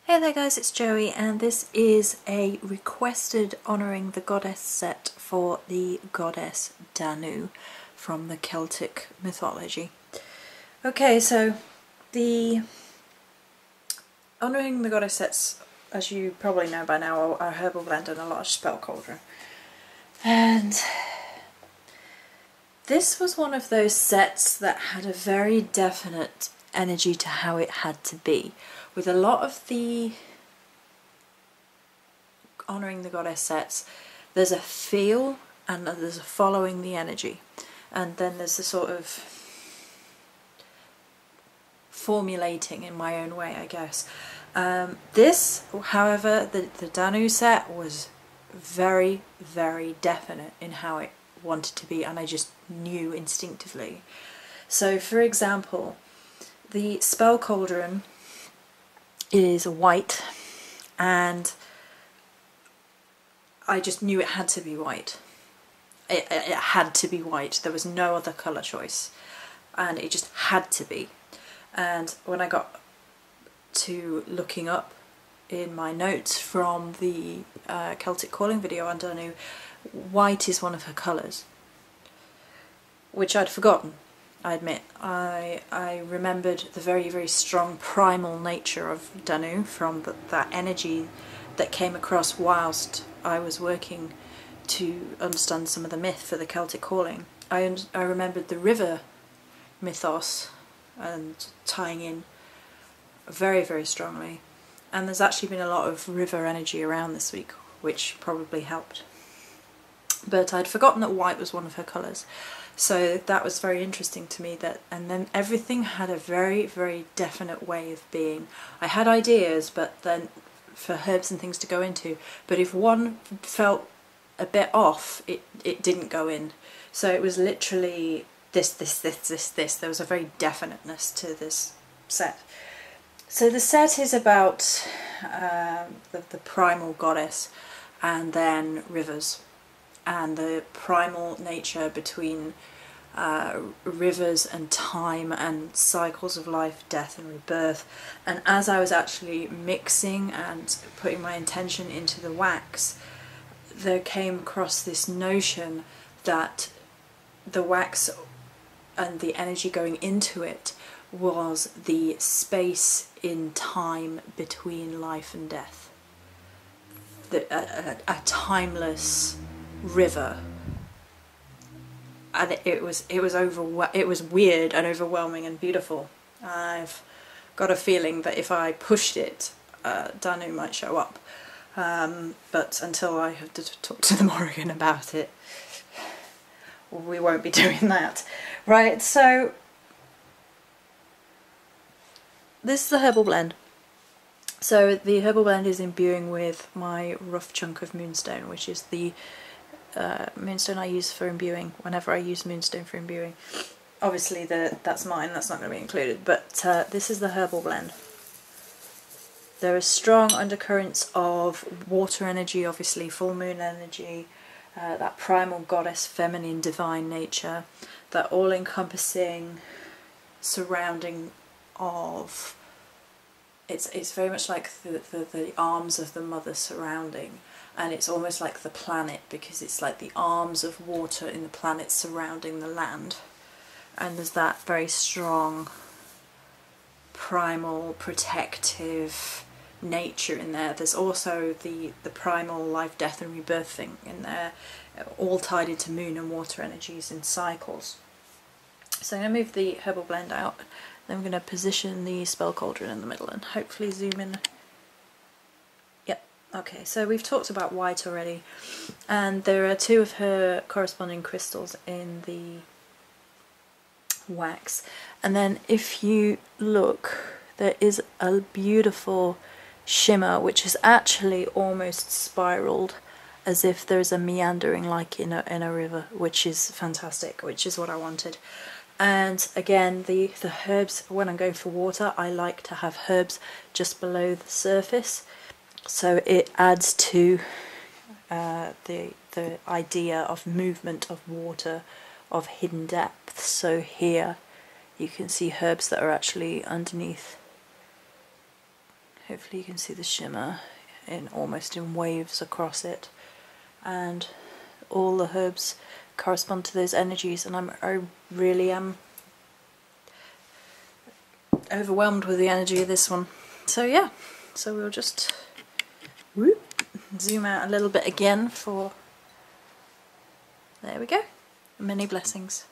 Hey there guys, it's Joey and this is a requested honouring the goddess set for the Goddess Danu from the Celtic mythology. Okay, so the honouring the goddess sets, as you probably know by now, are herbal blend and a large spell cauldron. And this was one of those sets that had a very definite energy to how it had to be. With a lot of the honouring the goddess sets, there's a feel and there's a following the energy, and then there's a sort of formulating in my own way, I guess. This, however, the Danu set was very, very definite in how it wanted to be, and I just knew instinctively. So, for example, the spell cauldron is white, and I just knew it had to be white. It had to be white. There was no other colour choice, and it just had to be. And when I got to looking up in my notes from the Celtic calling video on Danu, white is one of her colours, which I'd forgotten. I admit. I remembered the very, very strong primal nature of Danu from that energy that came across whilst I was working to understand some of the myth for the Celtic calling. I remembered the river mythos and tying in very, very strongly. And there's actually been a lot of river energy around this week, which probably helped. But I'd forgotten that white was one of her colours. So that was very interesting to me, and then everything had a very, very definite way of being. I had ideas, but then for herbs and things to go into, but if one felt a bit off, it didn't go in. So it was literally this. There was a very definiteness to this set. So the set is about the primal goddess, and then rivers, and the primal nature between rivers and time and cycles of life, death and rebirth. And as I was actually mixing and putting my intention into the wax, there came across this notion that the wax and the energy going into it was the space in time between life and death, a timeless river. And it was weird and overwhelming and beautiful. I've got a feeling that if I pushed it, Danu might show up. But until I have to talk to the Morrigan about it, we won't be doing that. Right, so this is the herbal blend. So the herbal blend is imbuing with my rough chunk of moonstone, which is the moonstone I use for imbuing whenever I use moonstone for imbuing. Obviously that's mine, that's not going to be included, but this is the herbal blend. There are strong undercurrents of water energy, obviously full moon energy, that primal goddess feminine divine nature, that all-encompassing surrounding of, it's very much like the arms of the mother surrounding. And it's almost like the planet, because it's like the arms of water in the planet surrounding the land. And there's that very strong, primal, protective nature in there. There's also the primal life, death and rebirth thing in there, all tied into moon and water energies in cycles. So I'm going to move the herbal blend out. Then I'm going to position the spell cauldron in the middle and hopefully zoom in. Okay, so we've talked about white already, and there are two of her corresponding crystals in the wax. And then if you look, there is a beautiful shimmer which is actually almost spiraled, as if there's a meandering like in a river, which is fantastic, which is what I wanted. And again, the herbs, when I'm going for water, I like to have herbs just below the surface. So it adds to the idea of movement of water, of hidden depth. So here you can see herbs that are actually underneath Hopefully you can see the shimmer almost in waves across it, and all the herbs correspond to those energies, and I really am overwhelmed with the energy of this one. So yeah, so we'll just zoom out a little bit again for, there we go, many blessings.